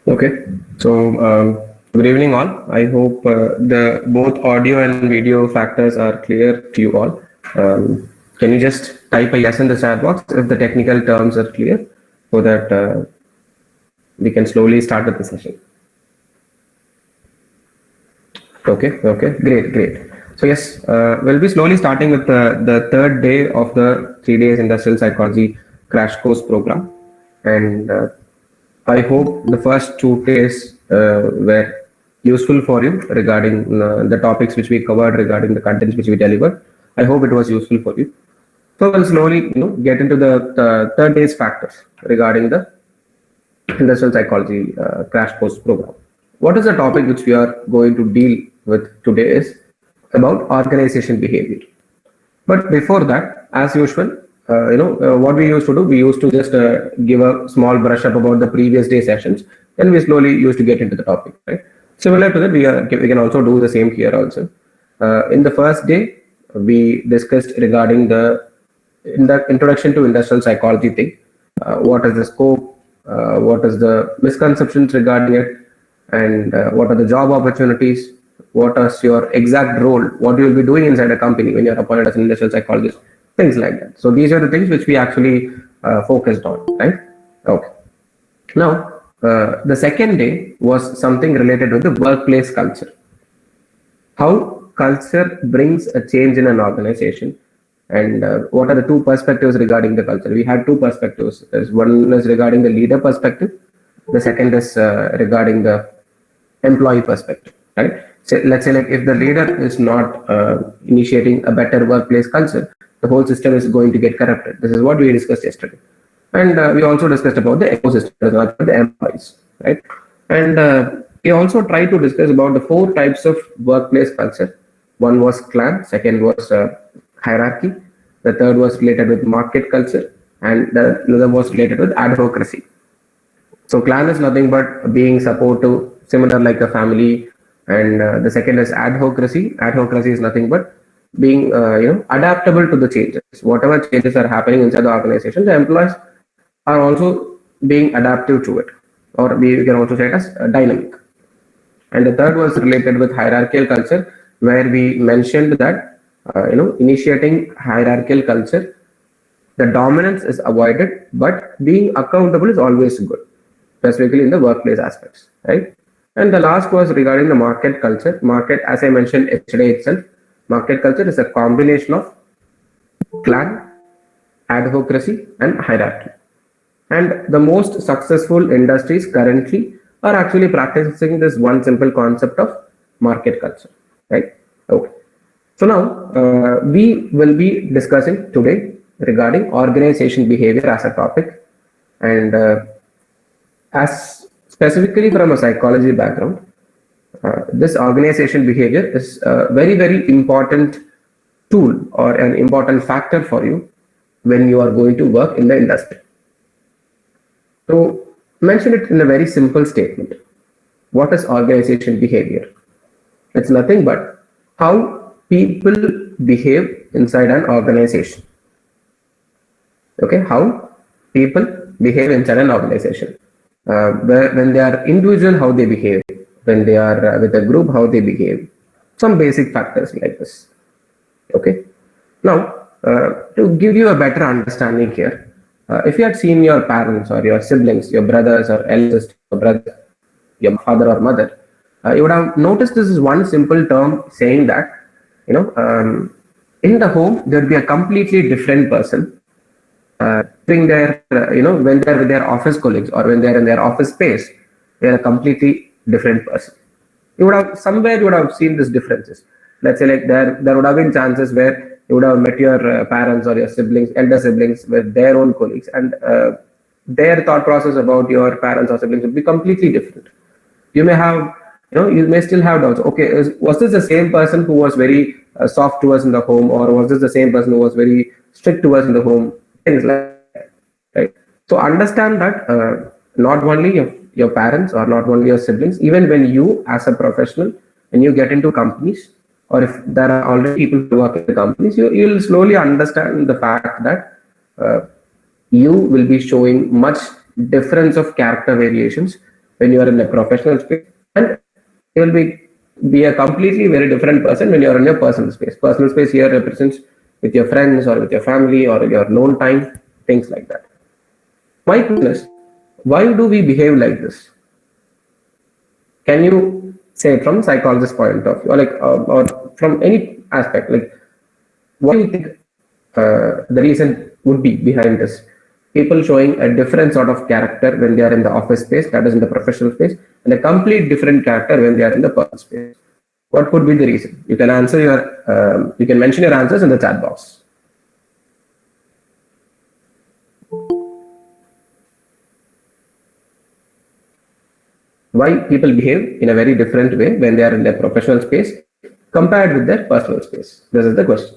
Okay, so good evening, all. I hope the both audio and video factors are clear to you all. Can you just type a yes in the chat box if the technical terms are clear, so that we can slowly start with the session. Okay, great. So yes, we'll be slowly starting with the third day of the 3 days industrial psychology crash course program, and I hope the first 2 days were useful for you regarding the topics which we covered, regarding the contents which we delivered. I hope it was useful for you. So we'll slowly, get into the third day's factors regarding the industrial psychology crash course program. What is the topic which we are going to deal with today is about organization behavior. But before that, as usual, what we used to do, we used to just give a small brush up about the previous day sessions, and we slowly used to get into the topic, right? Similar to that, we can also do the same here also. In the first day, we discussed regarding in the introduction to industrial psychology thing, what is the scope, what is the misconceptions regarding it, and what are the job opportunities, what is your exact role, what you will be doing inside a company when you're appointed as an industrial psychologist, things like that. So these are the things which we actually focused on, right? Okay. Now, the second day was something related to the workplace culture. How culture brings a change in an organization, and what are the two perspectives regarding the culture. We had two perspectives. One is regarding the leader perspective, the second is regarding the employee perspective, right? So let's say, like, if the leader is not initiating a better workplace culture, the whole system is going to get corrupted. This is what we discussed yesterday, and we also discussed about the ecosystem, about the employees, right? And we also tried to discuss about the four types of workplace culture. One was clan, second was hierarchy, the third was related with market culture, and the other was related with advocacy. So clan is nothing but being supportive, similar like a family, and the second is advocacy. Advocacy is nothing but being adaptable to the changes. Whatever changes are happening inside the organization, the employees are also being adaptive to it, or we can also say it as dynamic. And the third was related with hierarchical culture, where we mentioned that initiating hierarchical culture, the dominance is avoided, but being accountable is always good, specifically in the workplace aspects, right? And the last was regarding the market culture. Market, as I mentioned yesterday itself, market culture is a combination of clan, advocacy, and hierarchy. And the most successful industries currently are actually practicing this one simple concept of market culture, right? Okay. So now we will be discussing today regarding organization behavior as a topic, and as specifically from a psychology background, this organization behavior is a very important tool or an important factor for you when you are going to work in the industry. So mention it in a very simple statement. What is organization behavior? It's nothing but how people behave inside an organization. Okay, how people behave inside an organization. When they are individual, how they behave. When they are with a group, how they behave. Some basic factors like this. Okay. Now, to give you a better understanding here, if you had seen your parents or your siblings, your brothers or eldest brother, your father or mother, you would have noticed this is one simple term saying that, in the home, there would be a completely different person. During their, when they're with their office colleagues or when they're in their office space, they're a completely different person. You would have seen these differences. Let's say, like, there would have been chances where you would have met your parents or your siblings, elder siblings, with their own colleagues, and their thought process about your parents or siblings would be completely different. You may have, you may still have doubts. Okay, was this the same person who was very soft to us in the home, or was this the same person who was very strict to us in the home? Things like that, right? So understand that not only your parents or not only your siblings, even when you as a professional, when you get into companies, or if there are already people who work in the companies, you'll slowly understand the fact that you will be showing much difference of character variations when you are in a professional space, and you will be a completely very different person when you are in your personal space. Personal space here represents with your friends or with your family or your alone time, things like that. My question is, why do we behave like this? Can you say from psychologist point of view, or from any aspect, like what do you think the reason would be behind this? People showing a different sort of character when they are in the office space, that is in the professional space, and a complete different character when they are in the personal space. What could be the reason? You can answer you can mention your answers in the chat box. Why people behave in a very different way when they are in their professional space compared with their personal space? This is the question.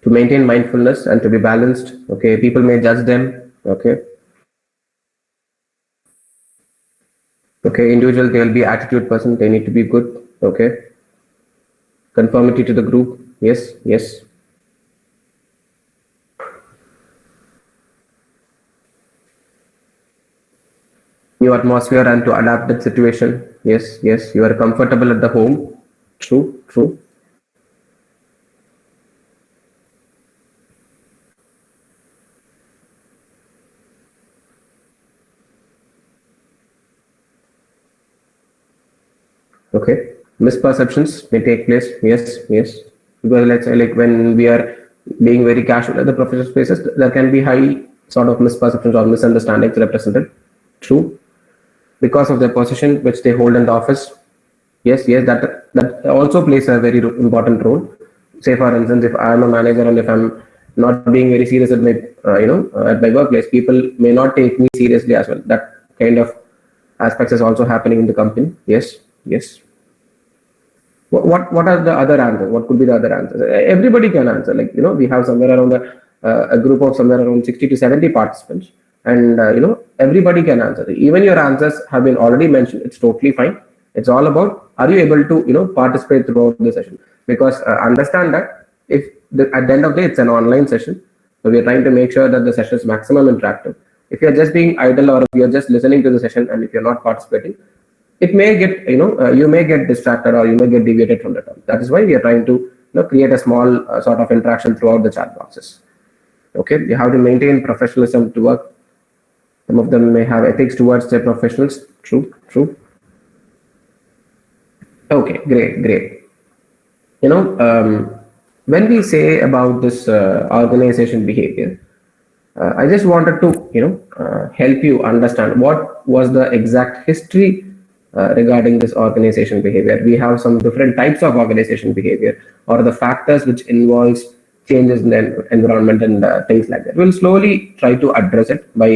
To maintain mindfulness and to be balanced, okay, people may judge them, okay. Okay, individual, they will be attitude person, they need to be good, okay. Conformity to the group, yes, yes. New atmosphere and to adapt that situation, yes, yes. You are comfortable at the home, true, true. Okay, misperceptions may take place, yes, yes. Because let's say like when we are being very casual at the professional spaces, there can be high sort of misperceptions or misunderstandings represented, true. Because of their position which they hold in the office, yes, yes, that also plays a very important role. Say for instance, if I am a manager and if I'm not being very serious at my at my workplace, people may not take me seriously as well. That kind of aspects is also happening in the company. Yes, yes. What are the other answers? What could be the other answers? Everybody can answer. Like we have somewhere around a group of somewhere around 60 to 70 participants, and everybody can answer. Even your answers have been already mentioned. It's totally fine. It's all about, are you able to participate throughout the session? Because understand that if at the end of the day it's an online session, so we are trying to make sure that the session is maximum interactive. If you're just being idle or if you're just listening to the session and if you're not participating, it may get you may get distracted or you may get deviated from the term. That is why we are trying to create a small sort of interaction throughout the chat boxes. Okay, you have to maintain professionalism to work. Some of them may have ethics towards their professionals. True, true. Okay, great, great. When we say about this organization behavior, I just wanted to help you understand what was the exact history regarding this organization behavior. We have some different types of organization behavior or the factors which involves changes in the environment and things like that. We'll slowly try to address it by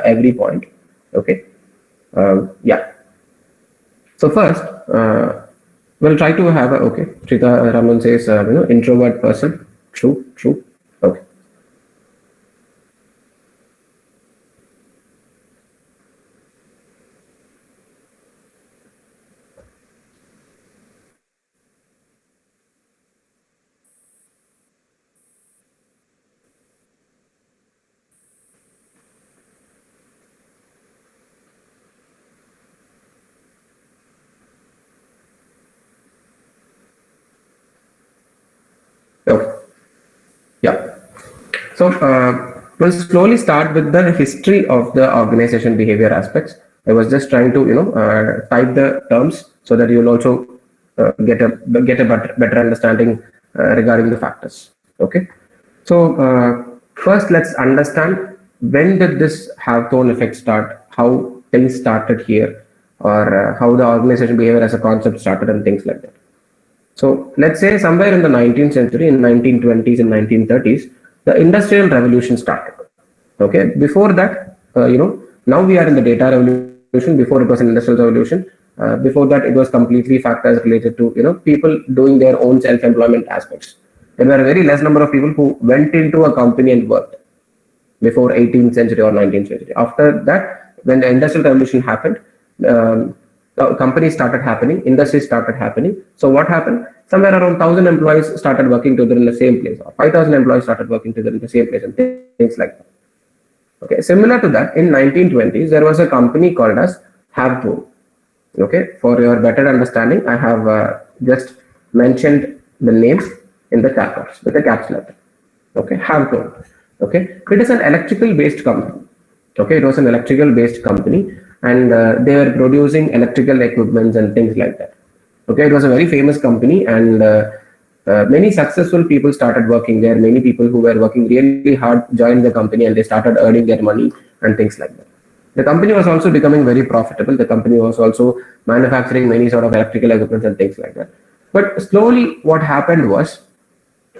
every point. Okay. Yeah. So first, we'll try to have a, okay. Shrita Raman says, introvert person. True, true. Okay. Okay. Yeah. So we'll slowly start with the history of the organization behavior aspects. I was just trying to type the terms so that you'll also get a better understanding regarding the factors. Okay. So first, let's understand when did this have tone effect start? How things started here, or how the organization behavior as a concept started, and things like that. So let's say somewhere in the 19th century, in 1920s and 1930s, the industrial revolution started. Okay, before that, now we are in the data revolution. Before it was an industrial revolution. Before that, it was completely factors related to people doing their own self-employment aspects. There were a very less number of people who went into a company and worked before 18th century or 19th century. After that, when the industrial revolution happened, Companies started happening, industries started happening. So what happened? Somewhere around 1,000 employees started working together in the same place, or 5,000 employees started working together in the same place, and things like that. Okay, similar to that, in 1920s, there was a company called as Havco. Okay, for your better understanding, I have just mentioned the names in the chat box with a caps letter. Okay, Havco. Okay, it is an electrical based company. Okay, it was an electrical based company, and they were producing electrical equipments and things like that. Okay, it was a very famous company, and many successful people started working there. Many people who were working really hard joined the company, and they started earning their money and things like that. The company was also becoming very profitable. The company was also manufacturing many sort of electrical equipment and things like that. But slowly, what happened was,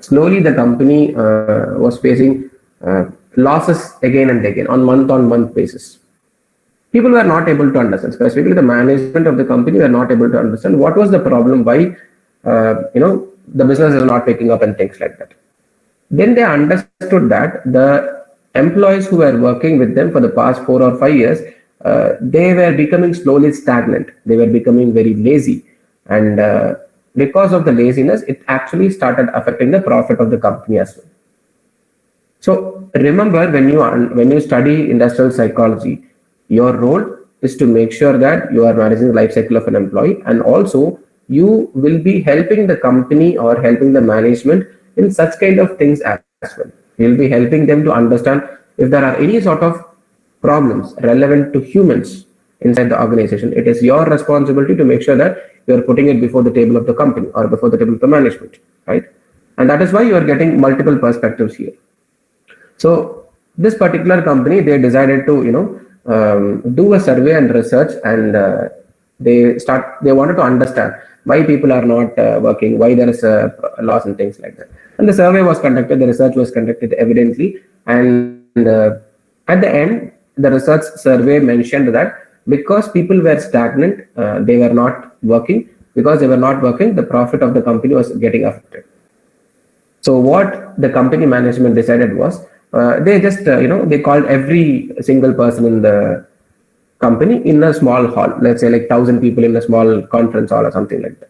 slowly the company was facing losses again and again on month basis. People were not able to understand, specifically the management of the company were not able to understand what was the problem, why the business is not picking up and things like that. Then they understood that the employees who were working with them for the past 4 or 5 years, they were becoming slowly stagnant. They were becoming very lazy, and because of the laziness, it actually started affecting the profit of the company as well. So remember, when you study industrial psychology, your role is to make sure that you are managing the life cycle of an employee, and also you will be helping the company or helping the management in such kind of things as well. You'll be helping them to understand if there are any sort of problems relevant to humans inside the organization. It is your responsibility to make sure that you are putting it before the table of the company or before the table of the management, right? And that is why you are getting multiple perspectives here. So this particular company, they decided to do a survey and research, and they wanted to understand why people are not working, why there is a loss and things like that. And the survey was conducted, the research was conducted evidently, and at the end, the research survey mentioned that because people were stagnant, they were not working. Because they were not working, the profit of the company was getting affected. So what the company management decided was, they just they called every single person in the company in a small hall, let's say like 1,000 people in a small conference hall or something like that.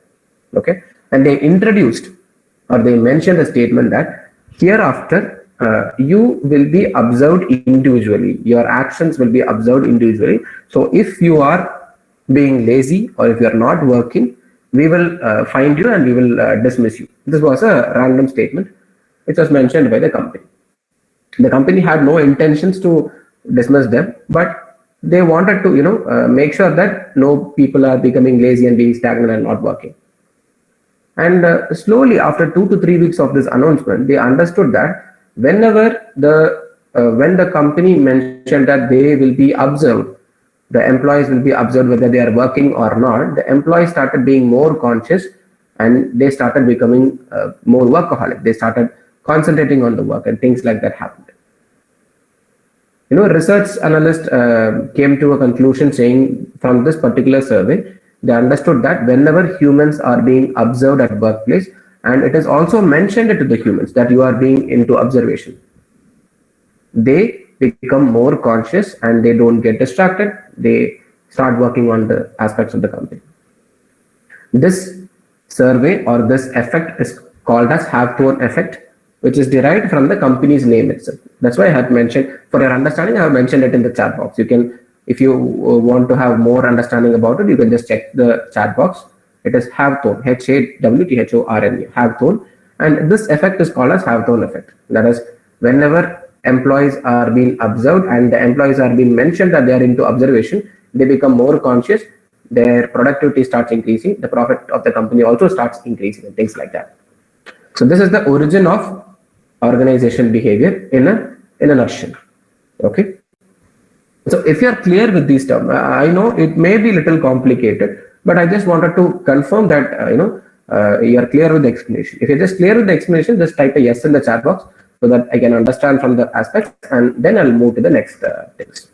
Okay, and they introduced, or they mentioned a statement that hereafter you will be observed individually. Your actions will be observed individually. So if you are being lazy or if you are not working, we will find you and we will dismiss you. This was a random statement which was mentioned by the company. The company had no intentions to dismiss them, but they wanted to make sure that no people are becoming lazy and being stagnant and not working. And slowly, after 2 to 3 weeks of this announcement, they understood that when the company mentioned that they will be observed, the employees will be observed whether they are working or not. The employees started being more conscious, and they started becoming more workaholic. They started concentrating on the work, and things like that happened. Research analyst came to a conclusion saying from this particular survey, they understood that whenever humans are being observed at workplace, and it is also mentioned to the humans that you are being into observation, they become more conscious and they don't get distracted. They start working on the aspects of the company. This survey or this effect is called as Hawthorne effect, which is derived from the company's name itself. That's why I have mentioned, for your understanding, I have mentioned it in the chat box. You can, if you want to have more understanding about it, you can just check the chat box. It is Hawthorne, Hawthorne, Hawthorne, and this effect is called as Hawthorne effect. That is, whenever employees are being observed and the employees are being mentioned that they are into observation, they become more conscious, their productivity starts increasing, the profit of the company also starts increasing, and things like that. So this is the origin of organization behavior in a nutshell. Okay. So if you are clear with these terms, I know it may be a little complicated, but I just wanted to confirm that you are clear with the explanation. If you're just clear with the explanation, just type a yes in the chat box so that I can understand from the aspects, and then I'll move to the next things.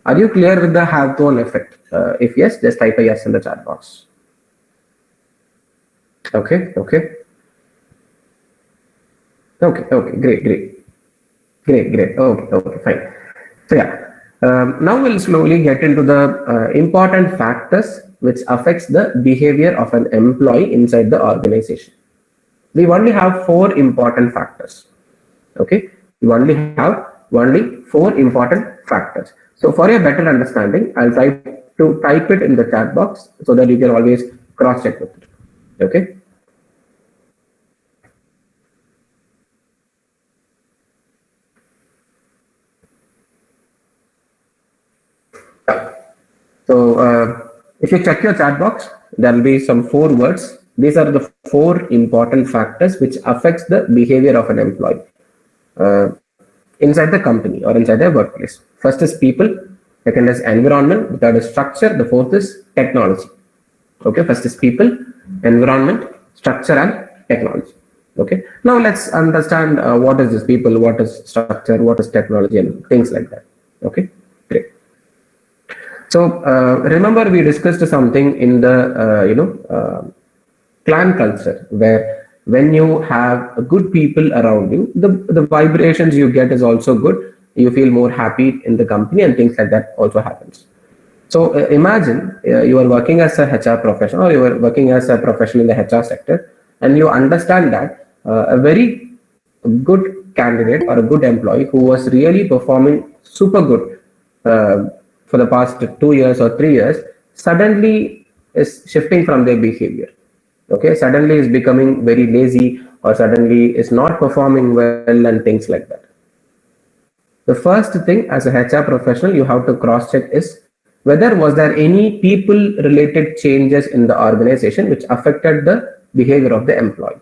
Are you clear with the Hawthorne effect? If yes, just type a yes in the chat box. Okay. Okay, great. Okay, fine. So yeah, Now we'll slowly get into the important factors which affects the behavior of an employee inside the organization. We only have four important factors. Okay, we only have only four important factors. So for your better understanding, I'll try to type it in the chat box so that you can always cross check with it. Okay. So if you check your chat box, there will be some four words. These are the four important factors which affects the behavior of an employee uh, inside the company or inside the workplace. First is people, second is environment, the third is structure, the fourth is technology. Okay, first is people, environment, structure, and technology. Okay, now let's understand what is this people, what is structure, what is technology, and things like that. Okay, great. So remember we discussed something in the clan culture where when you have good people around you, the vibrations you get is also good. You feel more happy in the company and things like that also happens. So imagine you are working as a HR professional or you are working as a professional in the HR sector and you understand that a very good candidate or a good employee who was really performing super good for the past 2 years or 3 years suddenly is shifting from their behavior. Okay, suddenly is becoming very lazy or suddenly is not performing well and things like that. The first thing as a HR professional you have to cross check is whether was there any people related changes in the organization which affected the behavior of the employee.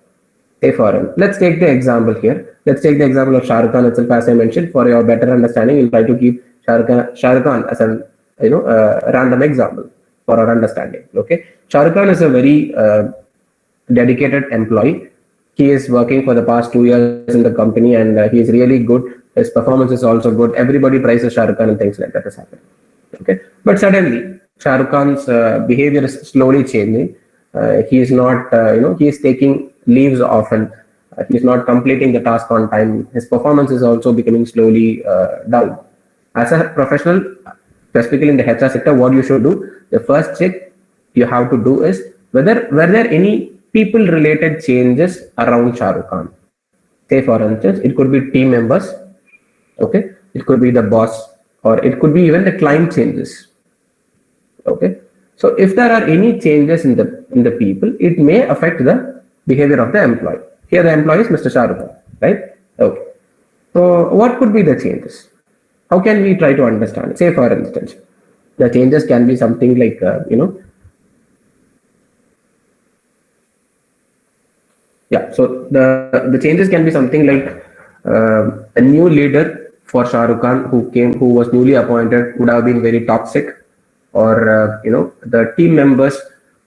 Say for let's take the example here. Let's take the example of Shah Rukh Khan itself. As I mentioned, for your better understanding, we'll try to keep Shah Rukh Khan as an random example for our understanding. Okay, Shah Rukh Khan is a very dedicated employee. He is working for the past 2 years in the company and he is really good. His performance is also good. Everybody praises Shah Rukh Khan and things like that is happening. Okay, but suddenly Shah Rukh Khan's behavior is slowly changing. He is not, he is taking leaves often. He is not completing the task on time. His performance is also becoming slowly down. As a professional, specifically in the HR sector, what you should do, the first check you have to do is whether were there any people related changes around Shah Rukh Khan. Say for instance, it could be team members, okay, it could be the boss, or it could be even the client changes. Okay, so if there are any changes in the people, it may affect the behavior of the employee. Here the employee is Mr. Shah Rukh Khan, right? Okay, so what could be the changes? How can we try to understand? Say for instance, the changes can be something like yeah, so the changes can be something like a new leader for Shah Rukh Khan who was newly appointed would have been very toxic, or the team members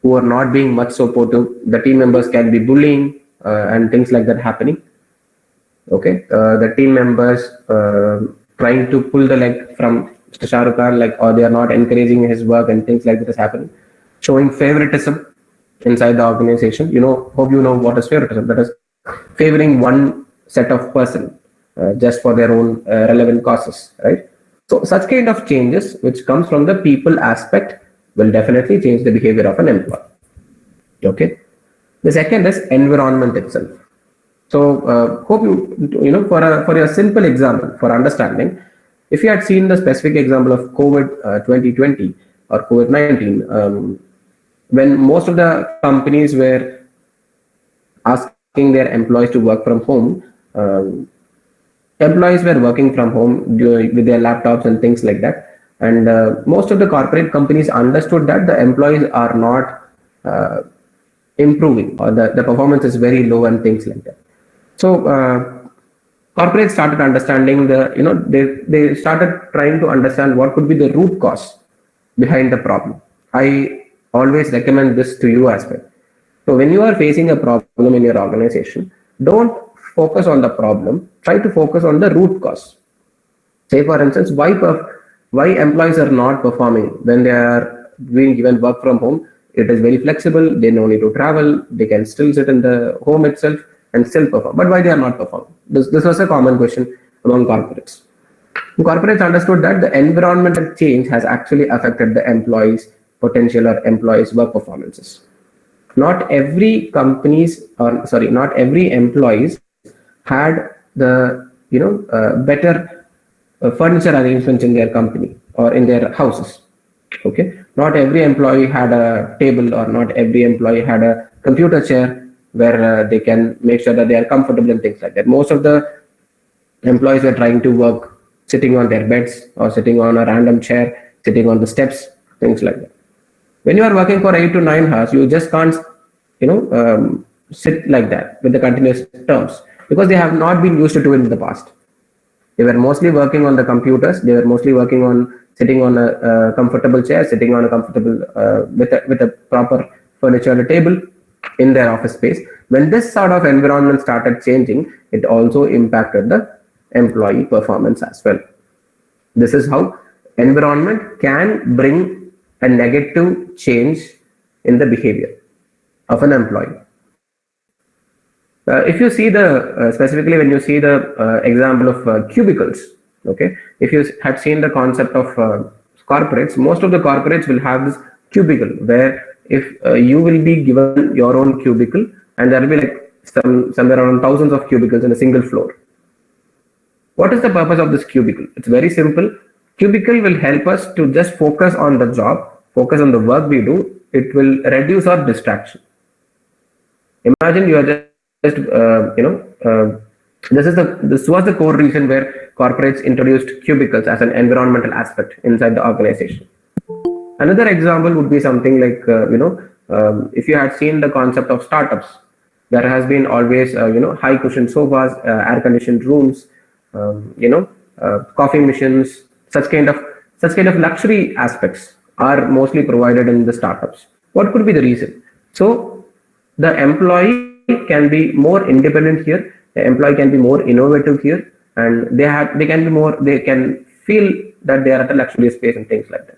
who are not being much supportive. The team members can be bullying and things like that happening. Okay, the team members trying to pull the leg from Mr. Shah Rukh Khan, like, or they are not encouraging his work and things like that is happening. Showing favoritism inside the organization. Hope you know what is favoritism. That is favoring one set of person just for their own relevant causes, right? So such kind of changes which comes from the people aspect will definitely change the behavior of an employee. Okay. The second is environment itself. So hope for a simple example for understanding, if you had seen the specific example of COVID 2020 or COVID 19, when most of the companies were asking their employees to work from home, employees were working from home with their laptops and things like that. And most of the corporate companies understood that the employees are not improving, or the performance is very low and things like that. So corporates started understanding they started trying to understand what could be the root cause behind the problem. I always recommend this to you as well. So when you are facing a problem in your organization, don't focus on the problem, try to focus on the root cause. Say for instance, why employees are not performing when they are being given work from home. It is very flexible, they don't need to travel, they can still sit in the home itself and still perform. But why they are not performing? This was a common question among corporates. Corporates understood that the environmental change has actually affected the employees' potential or employees' work performances. Not every not every employees had the better furniture arrangements in their company or in their houses. Okay, not every employee had a table, or not every employee had a computer chair where they can make sure that they are comfortable and things like that. Most of the employees were trying to work sitting on their beds or sitting on a random chair, sitting on the steps, things like that. When you are working for 8 to 9 hours, you just can't sit like that with the continuous terms, because they have not been used to do it in the past. They were mostly working on the computers. They were mostly working on sitting on a comfortable chair, sitting on a comfortable with a proper furniture on a table in their office space. When this sort of environment started changing, it also impacted the employee performance as well. This is how environment can bring a negative change in the behavior of an employee. If you see specifically when you see the example of cubicles, okay, if you had seen the concept of corporates, most of the corporates will have this cubicle where if you will be given your own cubicle, and there will be like somewhere around thousands of cubicles in a single floor. What is the purpose of this cubicle? It's very simple. Cubicle will help us to just focus on the job, focus on the work we do. It will reduce our distraction. Imagine you are just this was the core reason where corporates introduced cubicles as an environmental aspect inside the organization. Another example would be something like if you had seen the concept of startups, there has been always high cushion sofas, air conditioned rooms, coffee machines, such kind of luxury aspects are mostly provided in the startups. What could be the reason? So the employee can be more independent here. The employee can be more innovative here, and they can feel that they are at a luxury space and things like that.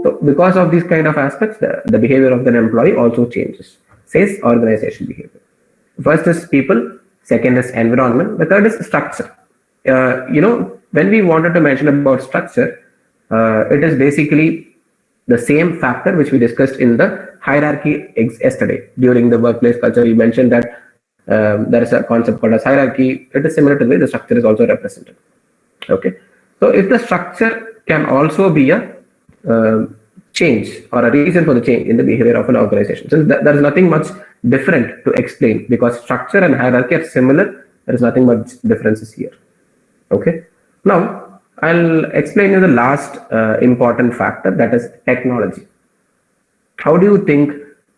So because of these kind of aspects, the behavior of the employee also changes. Says organization behavior. First is people, second is environment, the third is structure. When we wanted to mention about structure, it is basically the same factor which we discussed in the hierarchy yesterday during the workplace culture. We mentioned that there is a concept called as hierarchy. It is similar to the way the structure is also represented. Okay, so if the structure can also be a change or a reason for the change in the behavior of an organization, since there is nothing much different to explain, because structure and hierarchy are similar, there is nothing much differences here. Okay, now I'll explain you the last important factor, that is technology. How do you think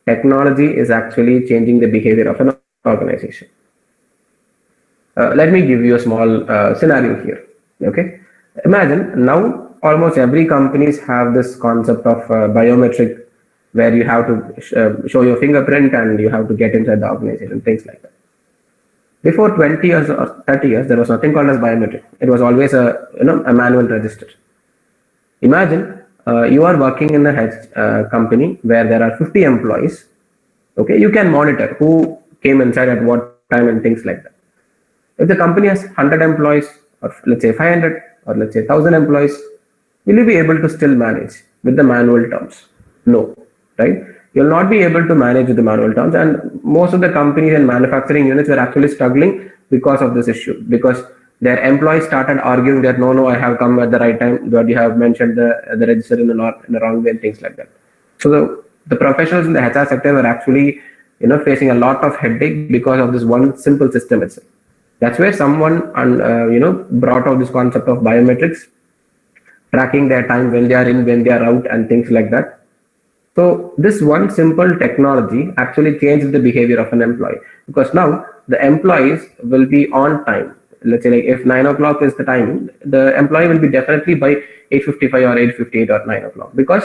technology is actually changing the behavior of an organization? Let me give you a small scenario here. Okay, imagine now almost every companies have this concept of biometric, where you have to show your fingerprint and you have to get inside the organization, things like that. Before 20 years or 30 years, there was nothing called as biometric. It was always a manual register. Imagine you are working in a company where there are 50 employees. Okay, you can monitor who came inside at what time and things like that. If the company has 100 employees, or let's say 500, or let's say 1,000 employees, will you be able to still manage with the manual terms? No, right? You'll not be able to manage with the manual terms, and most of the companies and manufacturing units were actually struggling because of this issue, because their employees started arguing that no, I have come at the right time, but you have mentioned the register in the wrong way and things like that. So the professionals in the HR sector were actually facing a lot of headache because of this one simple system itself. That's where someone brought out this concept of biometrics, tracking their time, when they are in, when they are out, and things like that. So this one simple technology actually changed the behavior of an employee, because now the employees will be on time. Let's say like if 9 o'clock is the time, the employee will be definitely by 8:55 or 8:58 or 9 o'clock, because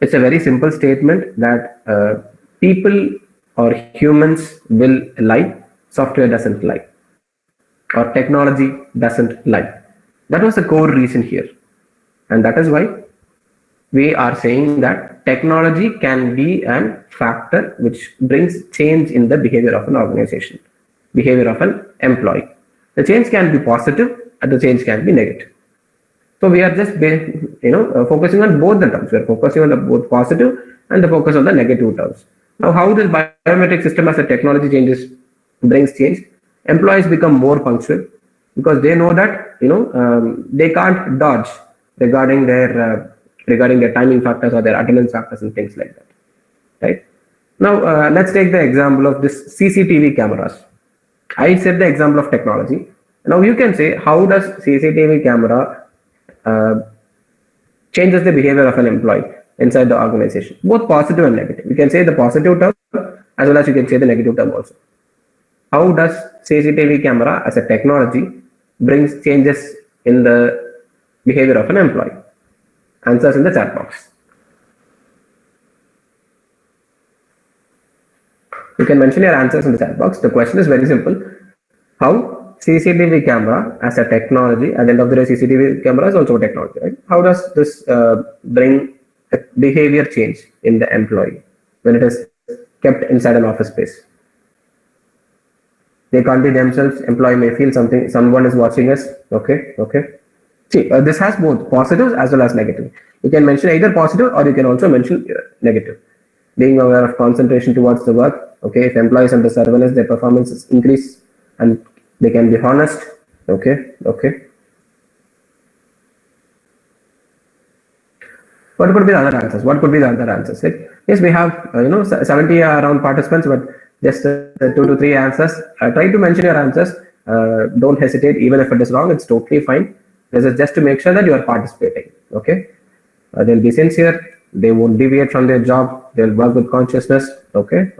it's a very simple statement that people or humans will lie, software doesn't lie, or technology doesn't lie. That was the core reason here, and that is why we are saying that technology can be a factor which brings change in the behavior of an organization, behavior of an employee. The change can be positive and the change can be negative. So we are just focusing on both the terms. We are focusing on the both positive and the focus on the negative terms. Now, how this biometric system as a technology changes brings change? Employees become more punctual because they know that they can't dodge regarding their timing factors or their attendance factors and things like that. Right? Now, let's take the example of this CCTV cameras. I said the example of technology. Now you can say, how does CCTV camera uh, changes the behavior of an employee inside the organization, both positive and negative. You can say the positive term as well as you can say the negative term also. How does CCTV camera as a technology brings changes in the behavior of an employee? Answers in the chat box. You can mention your answers in the chat box. The question is very simple. How CCTV camera as a technology, at the end of the day, CCTV camera is also a technology, right? How does this bring a behavior change in the employee when it is kept inside an office space? They can't be themselves. Employee may feel someone is watching us. Okay. See, this has both positives as well as negative. You can mention either positive or you can also mention negative. Being aware of concentration towards the work. Okay, if employees under surveillance, their performance is increased and they can be honest. Okay. What could be the other answers? Like, yes, we have 70 around participants, but just 2 to 3 answers. Try to mention your answers. Don't hesitate, even if it is wrong, it's totally fine. This is just to make sure that you are participating. Okay, they'll be sincere. They won't deviate from their job. They'll work with consciousness. Okay.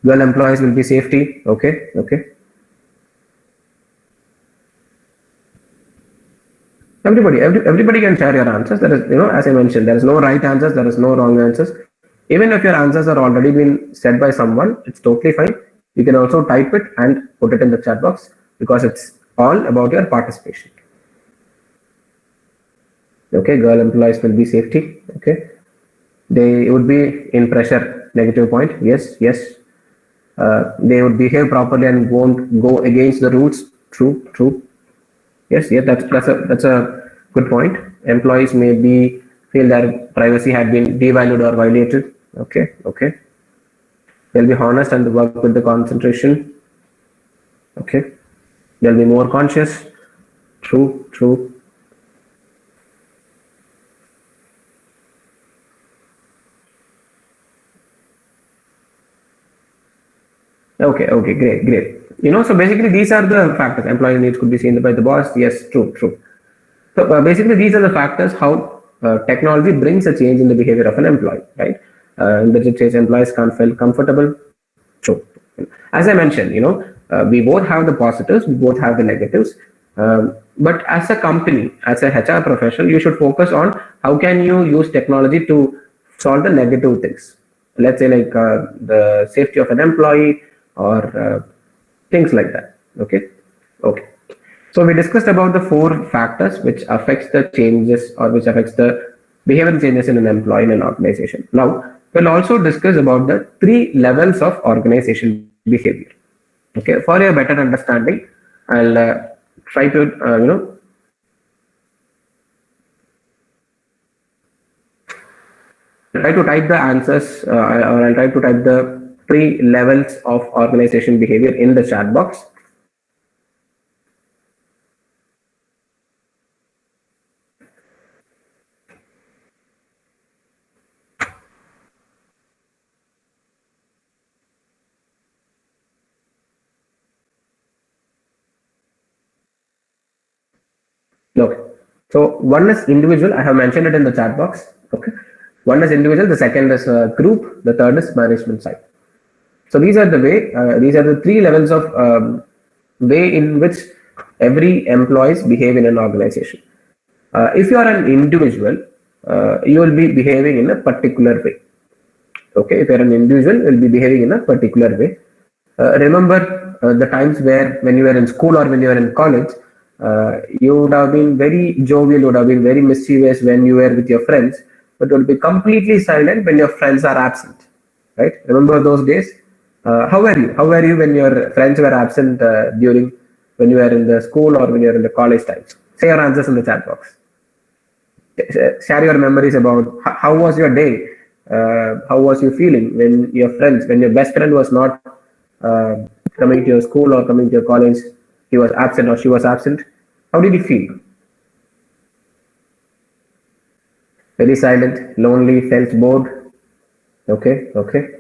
Well, employees will be safety. Okay. Everybody can share your answers. There is, as I mentioned, there is no right answers. There is no wrong answers. Even if your answers are already been said by someone, it's totally fine. You can also type it and put it in the chat box because it's all about your participation. Okay, girl employees will be safety. Okay, they would be in pressure. Negative point. Yes. They would behave properly and won't go against the rules. True. Yes, that's a good point. Employees may feel their privacy had been devalued or violated. Okay. They'll be honest and work with the concentration. Okay. They'll be more conscious. True. Okay, great. So basically these are the factors. Employee needs could be seen by the boss. Yes, true. So basically these are the factors how technology brings a change in the behavior of an employee, right? In the case employees can't feel comfortable. True. As I mentioned, we both have the positives, we both have the negatives. But as a company, as a HR professional, you should focus on how can you use technology to solve the negative things. Let's say like the safety of an employee or things like that. Okay. So we discussed about the 4 factors which affects the changes or which affects the behavioral changes in an employee in an organization. Now we'll also discuss about the 3 levels of organization behavior. Okay, for your better understanding, I'll try to try to type the answers or I'll try to type the 3 levels of organization behavior in the chat box. Okay. So one is individual. I have mentioned it in the chat box. Okay. One is individual. The second is group. The third is management side. So these are the way. These are the 3 levels of way in which every employees behave in an organization. If you are an individual, you will be behaving in a particular way. Okay. If you are an individual, you will be behaving in a particular way. Remember the times when you were in school or when you were in college. You would have been very jovial, you would have been very mischievous when you were with your friends, but will be completely silent when your friends are absent. Right? Remember those days? How were you? How were you when your friends were absent during when you are in the school or when you are in the college times? Say your answers in the chat box. Share your memories about how was your day, how was you feeling when your friends, when your best friend was not uh, coming to your school or coming to your college, he was absent or she was absent. How did you feel? Very silent, lonely, felt bored. Okay, okay.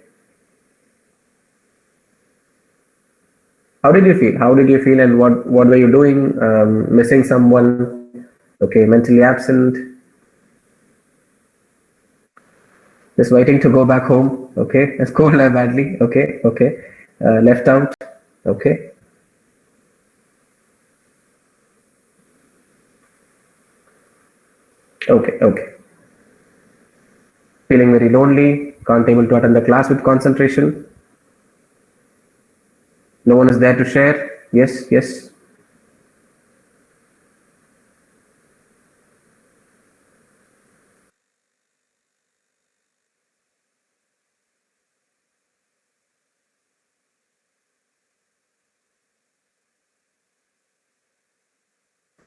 How did you feel? How did you feel, and what were you doing? Missing someone? Okay, mentally absent. Just waiting to go back home. Okay, school badly. Okay, okay. Left out. Okay. Okay, okay. Feeling very lonely, can't able to attend the class with concentration. No one is there to share. Yes, yes.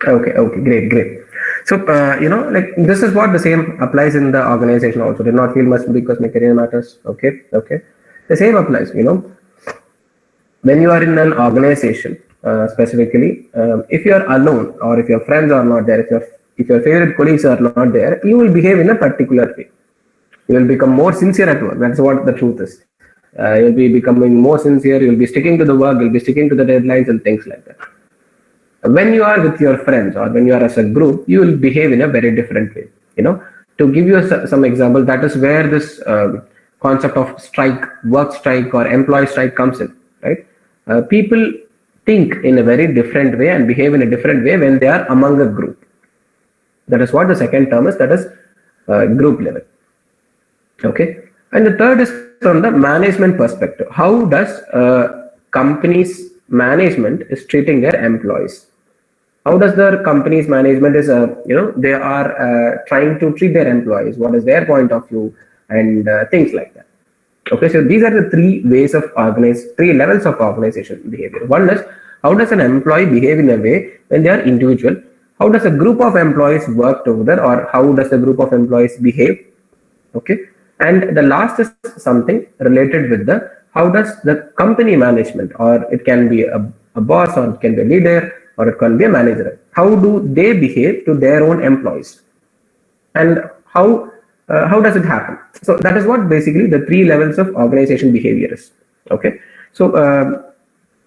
Okay, okay, great, great. So, like this is what the same applies in the organization also. Did not feel much because my career matters. Okay, okay. The same applies, when you are in an organization, specifically, if you are alone or if your friends are not there, if your favorite colleagues are not there, you will behave in a particular way. You will become more sincere at work. That's what the truth is. You'll be becoming more sincere. You'll be sticking to the work. You'll be sticking to the deadlines and things like that. When you are with your friends or when you are as a group, you will behave in a very different way. To give you some example, that is where this concept of strike, work strike or employee strike comes in, right? People think in a very different way and behave in a different way when they are among a group. That is what the second term is, that is group level. Okay, and the third is from the management perspective. How does companies management is treating their employees? How does the company's management is they are trying to treat their employees? What is their point of view and things like that? Okay, so these are the three levels of organization behavior. One is how does an employee behave in a way when they are individual? How does a group of employees work together, or how does a group of employees behave? Okay, and the last is something related with the how does the company management, or it can be a boss, or it can be a leader, or it can be a manager, how do they behave to their own employees, and how does it happen? So that is what basically the three levels of organization behavior is. Okay, so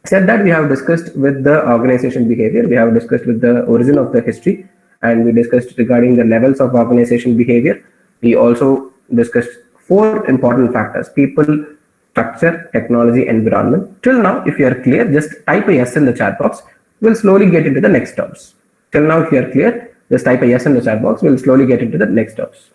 said that we have discussed with the organization behavior, we have discussed with the origin of the history, and we discussed regarding the levels of organization behavior. We also discussed four important factors: people, structure, technology, environment. Till now, if you are clear, just type a yes in the chat box. We'll slowly get into the next terms. Till now, if you are clear, just type a yes in the chat box. We'll slowly get into the next terms.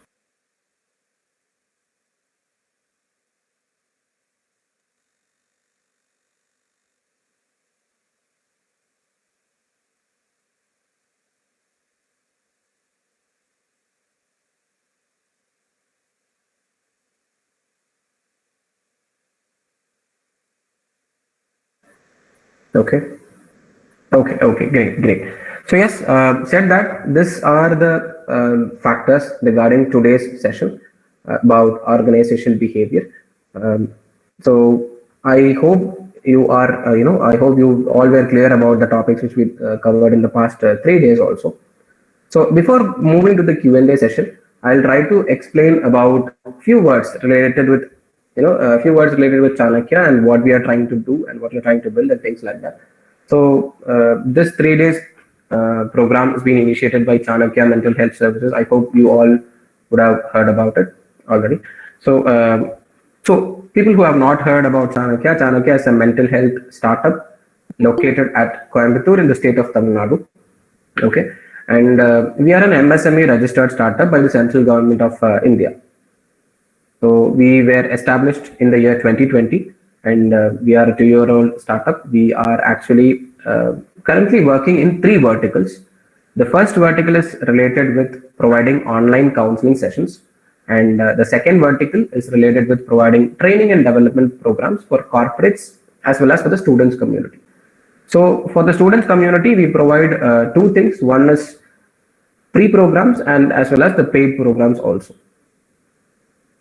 Okay. Okay, okay, great, great. So yes, said that these are the factors regarding today's session about organization behavior. Um, so I hope you are, I hope you all were clear about the topics which we covered in the past 3 days also. So before moving to the Q&A session, I'll try to explain about few words related with, a few words related with Chanakya and what we are trying to do and what we're trying to build and things like that. So this 3 days program has been initiated by Chanakya Mental Health Services. I hope you all would have heard about it already. So people who have not heard about Chanakya is a mental health startup located at Coimbatore in the state of Tamil Nadu. Okay, and we are an MSME registered startup by the central government of India. So we were established in the year 2020, and we are a 2-year-old startup. We are actually currently working in three verticals. The first vertical is related with providing online counseling sessions, and the second vertical is related with providing training and development programs for corporates as well as for the students community. So for the students community, we provide two things. One is free programs and as well as the paid programs also.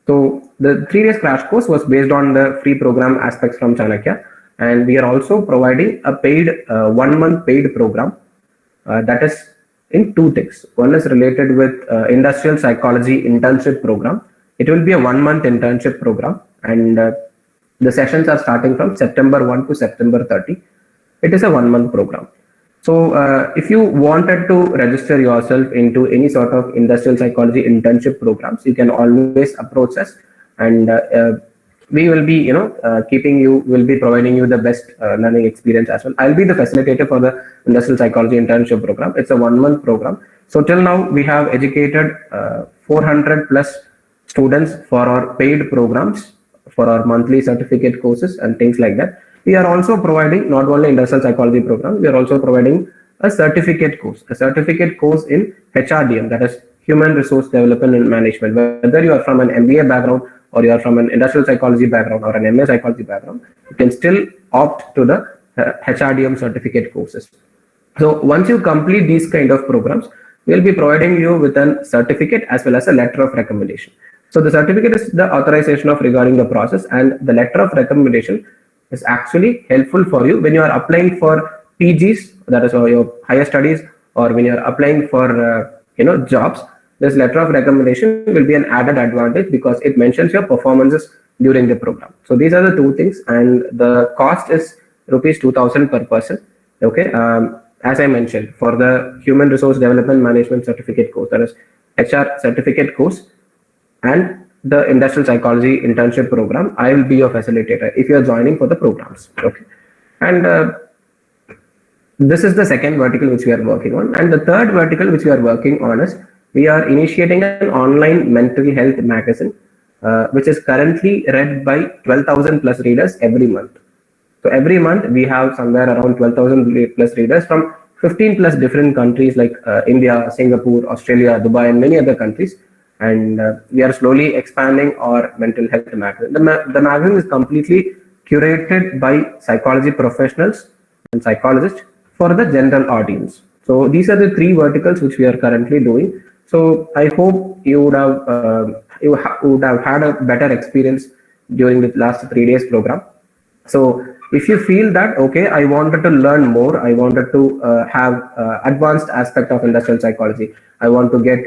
So the 3 days crash course was based on the free program aspects from Chanakya, and we are also providing a paid 1 month paid program that is in two things. One is related with industrial psychology internship program. It will be a 1 month internship program, and the sessions are starting from September 1 to September 30. It is a 1 month program. So, if you wanted to register yourself into any sort of industrial psychology internship programs, you can always approach us, and we will be, will be providing you the best learning experience as well. I'll be the facilitator for the industrial psychology internship program. It's a 1 month program. So till now, we have educated 400 plus students for our paid programs, for our monthly certificate courses and things like that. We are also providing not only industrial psychology program, we are also providing a certificate course in HRDM, that is Human Resource Development and Management. Whether you are from an MBA background or you are from an industrial psychology background or an MA psychology background, you can still opt to the HRDM certificate courses. So once you complete these kind of programs, we'll be providing you with a certificate as well as a letter of recommendation. So the certificate is the authorization of regarding the process, and the letter of recommendation is actually helpful for you when you are applying for PGs, that is your higher studies, or when you are applying for jobs. This letter of recommendation will be an added advantage because it mentions your performances during the program. So these are the two things, and the cost is rupees 2,000 per person. Okay. As I mentioned, for the Human Resource Development Management Certificate course, that is HR certificate course, and the Industrial Psychology Internship Program, I will be your facilitator if you are joining for the programs. Okay. And this is the second vertical which we are working on. And the third vertical which we are working on is we are initiating an online mental health magazine, which is currently read by 12,000 plus readers every month. So every month we have somewhere around 12,000 plus readers from 15 plus different countries like India, Singapore, Australia, Dubai, and many other countries. And we are slowly expanding our mental health magazine. The magazine is completely curated by psychology professionals and psychologists for the general audience. So these are the three verticals which we are currently doing. So I hope you would have would have had a better experience during the last 3 days program. So if you feel that okay, I wanted to learn more, I wanted to have advanced aspect of industrial psychology, I want to get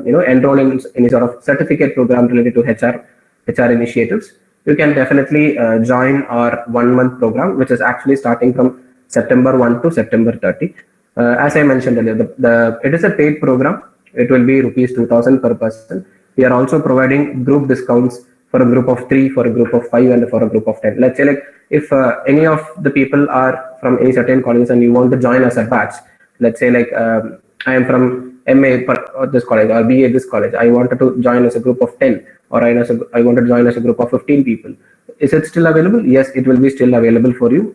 enroll in any sort of certificate program related to HR initiatives, you can definitely join our 1 month program, which is actually starting from September 1 to September 30. As I mentioned earlier, it is a paid program. It will be rupees 2,000 per person. We are also providing group discounts for a group of 3, for a group of 5, and for a group of 10. Let's say like if any of the people are from any certain colleges and you want to join us a batch, let's say like I am from MA or this college or BA this college, I wanted to join as a group of 10, or I wanted to join as a group of 15 people. Is it still available? Yes, it will be still available for you.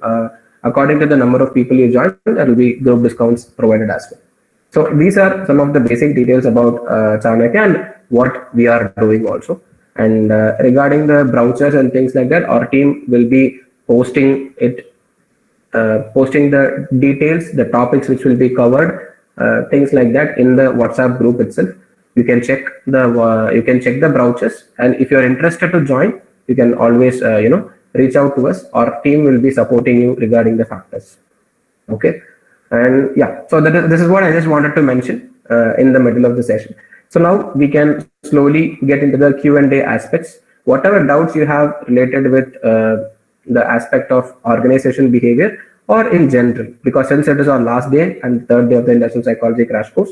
According to the number of people you join, there will be group discounts provided as well. So these are some of the basic details about Chanakya and what we are doing also. And regarding the brochures and things like that, our team will be posting it, posting the details, the topics which will be covered, things like that in the WhatsApp group itself. You can check the brochures, and if you are interested to join, you can always reach out to us. Our team will be supporting you regarding the factors. Okay. And yeah, so this is what I just wanted to mention in the middle of the session. So now we can slowly get into the Q&A aspects. Whatever doubts you have related with the aspect of organization behavior or in general, because since it is our last day and third day of the industrial psychology crash course,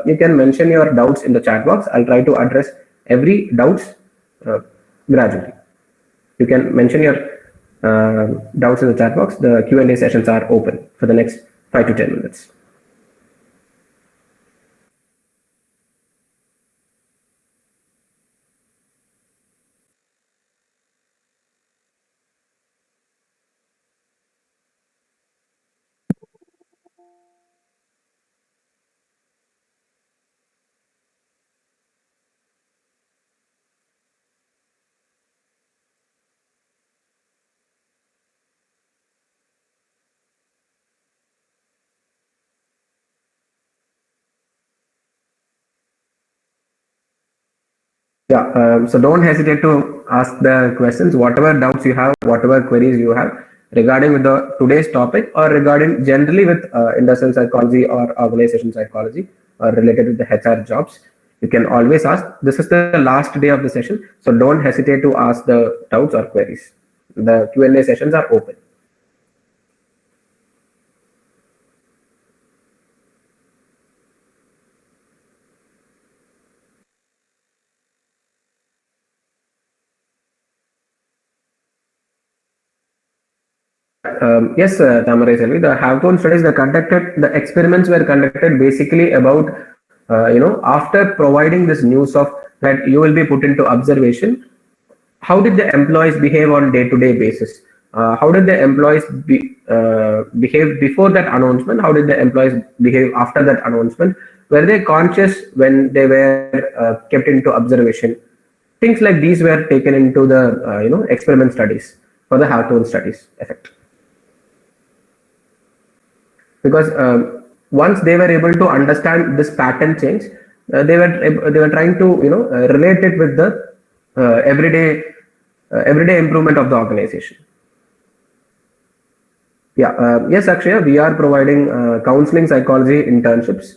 you can mention your doubts in the chat box. I'll try to address every doubts uh, gradually. You can mention your doubts in the chat box. The Q&A sessions are open for the next 5 to 10 minutes. Yeah, so don't hesitate to ask the questions, whatever doubts you have, whatever queries you have regarding with the today's topic or regarding generally with industrial psychology or organization psychology or related with the HR jobs. You can always ask. This is the last day of the session, so don't hesitate to ask the doubts or queries. The Q&A sessions are open. Yes, Tamarai Selvi, the have-to studies, the experiments were conducted basically about, after providing this news of that you will be put into observation, how did the employees behave on day-to-day basis? How did the employees behave before that announcement? How did the employees behave after that announcement? Were they conscious when they were kept into observation? Things like these were taken into the experiment studies for the have-to studies effect. Because once they were able to understand this pattern change, they were trying to relate it with the everyday improvement of the organization. Yeah, yes, Akshay, we are providing counseling psychology internships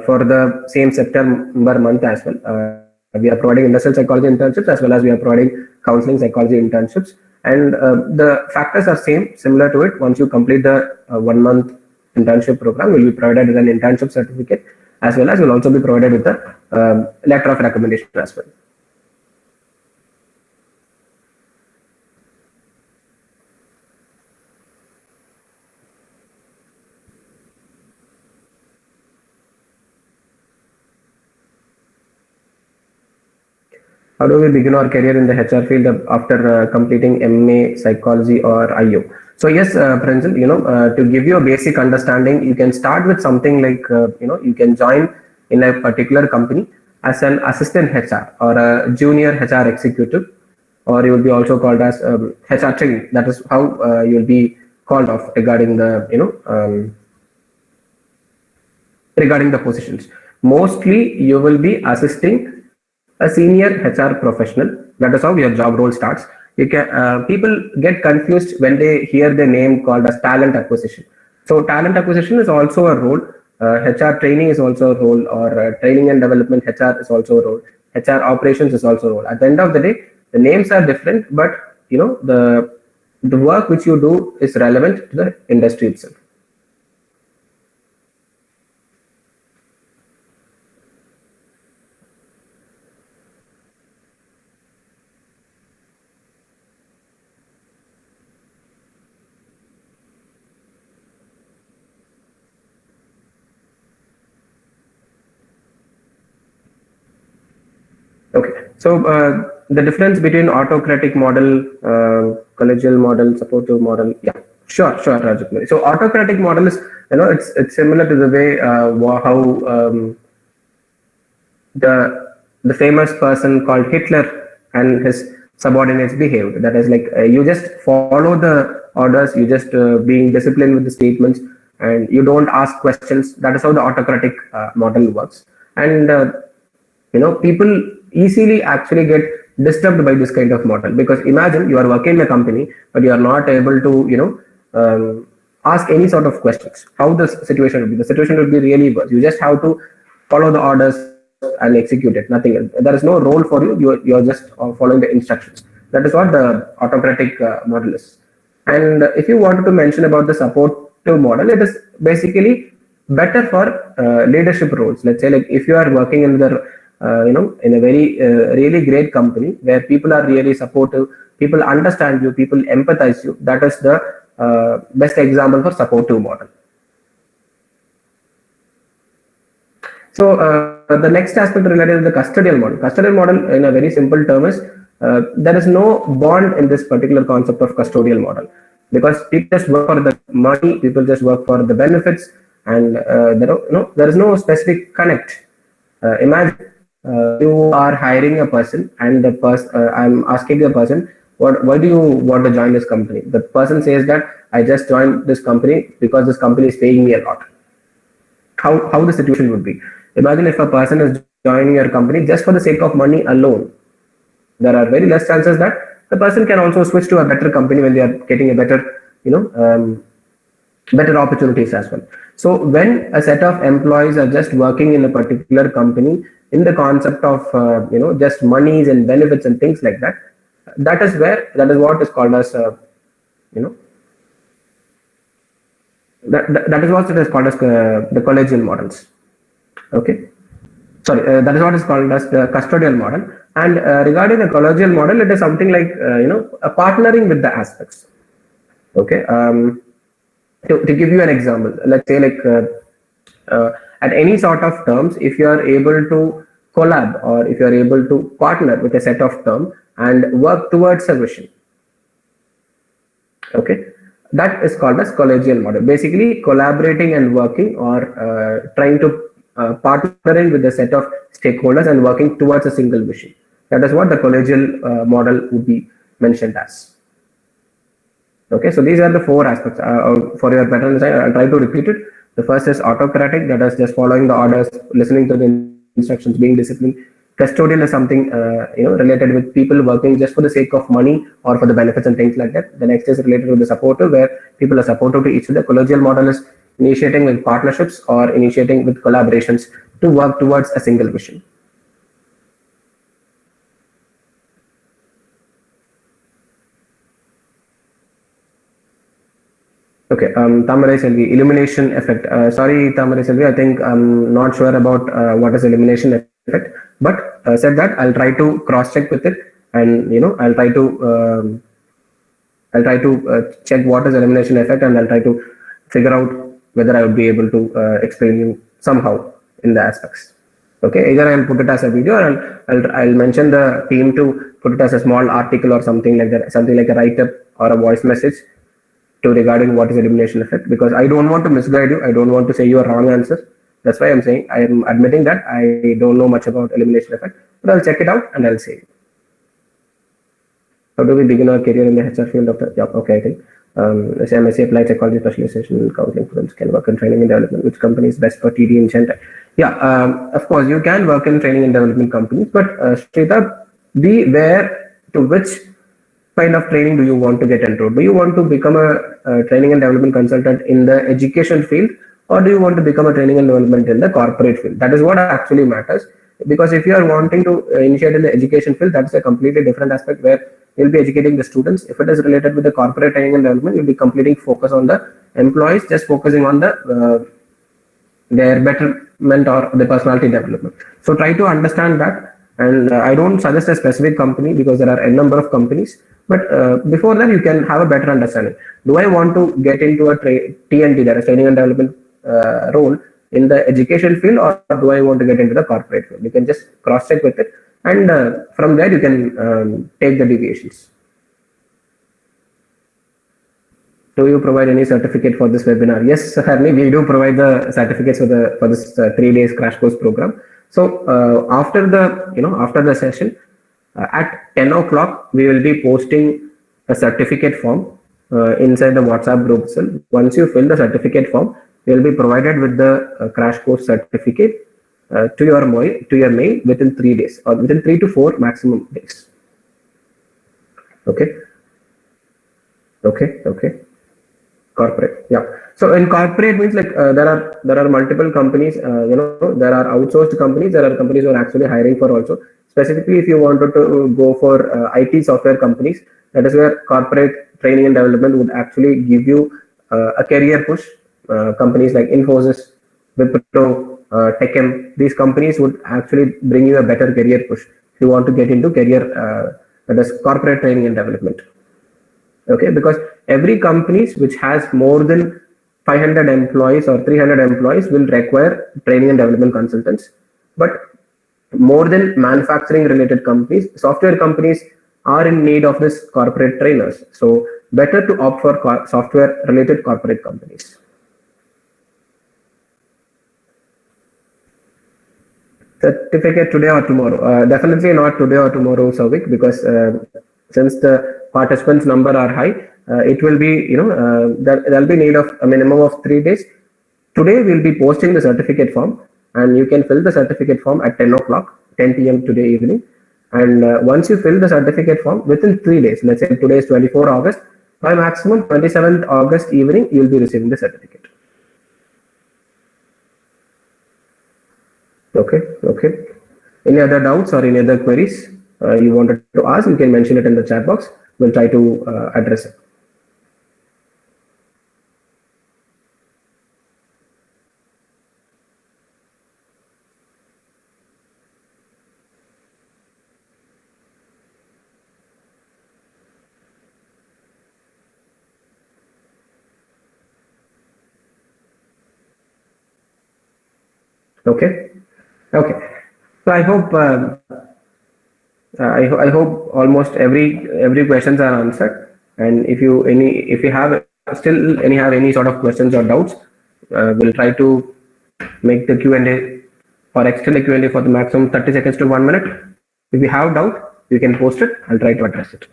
for the same September month as well. We are providing industrial psychology internships as well as we are providing counseling psychology internships. And the factors are similar to it. Once you complete the 1 month internship program, will be provided with an internship certificate as well as will also be provided with a letter of recommendation as well. How do we begin our career in the HR field after completing MA psychology or IO? So yes, Pranjal, to give you a basic understanding, you can start with something like, you can join in a particular company as an assistant HR or a junior HR executive, or you will be also called as HR trainee. That is how you will be called off regarding the, regarding the positions. Mostly you will be assisting a senior HR professional. That is how your job role starts. People get confused when they hear the name called as talent acquisition. So talent acquisition is also a role. HR training is also a role, or training and development HR is also a role. HR operations is also a role. At the end of the day, the names are different, but the work which you do is relevant to the industry itself. Okay, so the difference between autocratic model, collegial model, supportive model. Yeah, sure, Rajkumari. So autocratic model is, it's similar to the way how the famous person called Hitler and his subordinates behaved. That is like you just follow the orders, you just being disciplined with the statements, and you don't ask questions. That is how the autocratic model works. And people easily actually get disturbed by this kind of model, because imagine you are working in a company but you are not able to ask any sort of questions. How the situation will be? The situation will be really worse. You just have to follow the orders and execute it, nothing else. There is no role for you. You're just following the instructions. That is what the autocratic model is. And if you wanted to mention about the supportive model, it is basically better for leadership roles. Let's say, like, if you are working in the in a very really great company where people are really supportive, people understand you, people empathize you. That is the best example for supportive model. So the next aspect related to the custodial model. Custodial model, in a very simple term, is there is no bond in this particular concept of custodial model, because people just work for the money, people just work for the benefits, and there is no specific connect. Imagine you are hiring a person, and the person I'm asking the person, why do you want to join this company? The person says that I just joined this company because this company is paying me a lot. How the situation would be? Imagine if a person is joining your company just for the sake of money alone. there are very less chances that the person can also switch to a better company when they are getting a better, better opportunities as well. So when a set of employees are just working in a particular company in the concept of just monies and benefits and things like that, that is what is called as you know that is what it is called as the collegial models. Okay, sorry, that is what is called as the custodial model. And regarding the collegial model, it is something like a partnering with the aspects. Okay. To give you an example, let's say like at any sort of terms, if you are able to collab or if you are able to partner with a set of term and work towards a vision, okay, that is called as collegial model. Basically, collaborating and working or trying to partnering with a set of stakeholders and working towards a single vision. That is what the collegial model would be mentioned as. Okay, so these are the four aspects. For your better understanding, I'll try to repeat it. The first is autocratic, that is just following the orders, listening to the instructions, being disciplined. Custodial is something related with people working just for the sake of money or for the benefits and things like that. The next is related to the supportive, where people are supportive to each other. Collegial model is initiating with partnerships or initiating with collaborations to work towards a single vision. Okay, Tamarai Selvi, illumination effect. Sorry, Tamarai Selvi, I think I'm not sure about what is elimination effect, but said that I'll try to cross check with it, and I'll try to check what is elimination effect, and I'll try to figure out whether I would be able to explain you somehow in the aspects. Okay, either I'll put it as a video, or I'll mention the team to put it as a small article or something like that, something like a write up or a voice message to regarding what is elimination effect, because I don't want to misguide you. I don't want to say you a wrong answer. That's why I'm saying I am admitting that I don't know much about elimination effect, but I'll check it out and I'll say. How do we begin our career in the HR field of the job? Okay, I think MSc applied psychology specialization, counseling firms can work in training and development. Which company is best for TD in Chanakya? Yeah, of course you can work in training and development companies, but straight up, be where to which kind of training do you want to get enrolled? Do you want to become a training and development consultant in the education field, or do you want to become a training and development in the corporate field? That is what actually matters. Because if you are wanting to initiate in the education field, that's a completely different aspect where you'll be educating the students. If it is related with the corporate training and development, you'll be completing focus on the employees, just focusing on the their betterment or the personality development. So try to understand that. And I don't suggest a specific company because there are a number of companies. But before that, you can have a better understanding. Do I want to get into a TND, that is training and development role in the education field, or do I want to get into the corporate field? You can just cross check with it, and from there you can take the deviations. Do you provide any certificate for this webinar? Yes, Harni, we do provide the certificates for this 3 days crash course program. So after the session, at 10 o'clock, we will be posting a certificate form inside the WhatsApp group itself. Once you fill the certificate form, you will be provided with the crash course certificate to your mail within 3 days, or within 3 to 4 maximum days. Okay. Corporate, yeah. So in corporate means like there are multiple companies. There are outsourced companies. There are companies who are actually hiring for also. Specifically, if you wanted to go for IT software companies, that is where corporate training and development would actually give you a career push. Companies like Infosys, Wipro, Techem, these companies would actually bring you a better career push if you want to get into career, that is corporate training and development. Okay, because every companies which has more than 500 employees or 300 employees will require training and development consultants. But more than manufacturing related companies, software companies are in need of this corporate trainers. So better to opt for software related corporate companies. Certificate today or tomorrow? Definitely not today or tomorrow, Savik, because since the participants number are high, it will be, there'll be need of a minimum of 3 days. Today we'll be posting the certificate form, and you can fill the certificate form at 10 o'clock, 10 p.m. today evening. And once you fill the certificate form within 3 days, let's say today is 24 August, by maximum 27th August evening, you will be receiving the certificate. Okay, okay. Any other doubts or any other queries you wanted to ask, you can mention it in the chat box. We'll try to address it. Okay, okay. So I hope I hope almost every questions are answered. And if you have still any sort of questions or doubts, we'll try to make the Q&A or extend the Q&A for the maximum 30 seconds to 1 minute. If you have doubt, you can post it. I'll try to address it.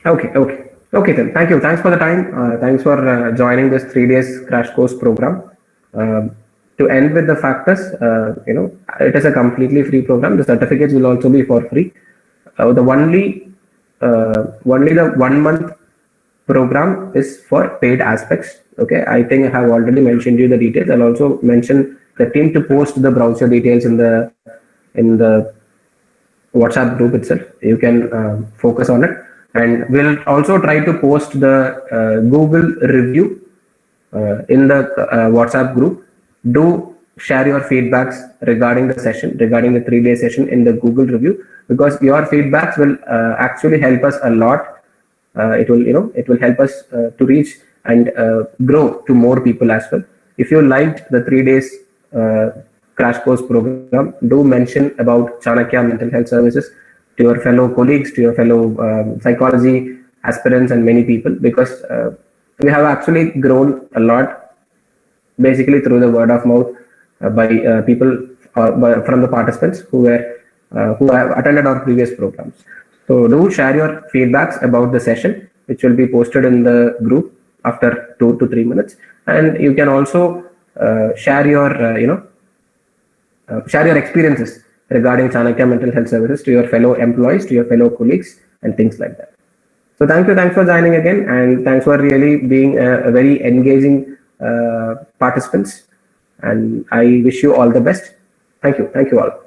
Okay, okay. Okay then. Thank you. Thanks for the time. Thanks for joining this 3 days crash course program. To end with the factors, it is a completely free program. The certificates will also be for free. The only the 1 month program is for paid aspects. Okay, I think I have already mentioned you the details. I'll also mention the team to post the browser details in the WhatsApp group itself. You can focus on it, and we'll also try to post the Google review in the WhatsApp group. Do share your feedbacks regarding the session, regarding the 3 day session in the Google review, because your feedbacks will actually help us a lot. It will help us to reach and grow to more people as well. If you liked the 3 days crash course program, do mention about Chanakya Mental Health Services to your fellow colleagues, to your fellow psychology aspirants, and many people, because we have actually grown a lot basically through the word of mouth by people from the participants who have attended our previous programs. So do share your feedbacks about the session, which will be posted in the group after 2 to 3 minutes, and you can also share your share your experiences regarding Chanakya Mental Health Services to your fellow employees, to your fellow colleagues, and things like that. So thanks for joining again, and thanks for really being a very engaging participants. And I wish you all the best. Thank you all.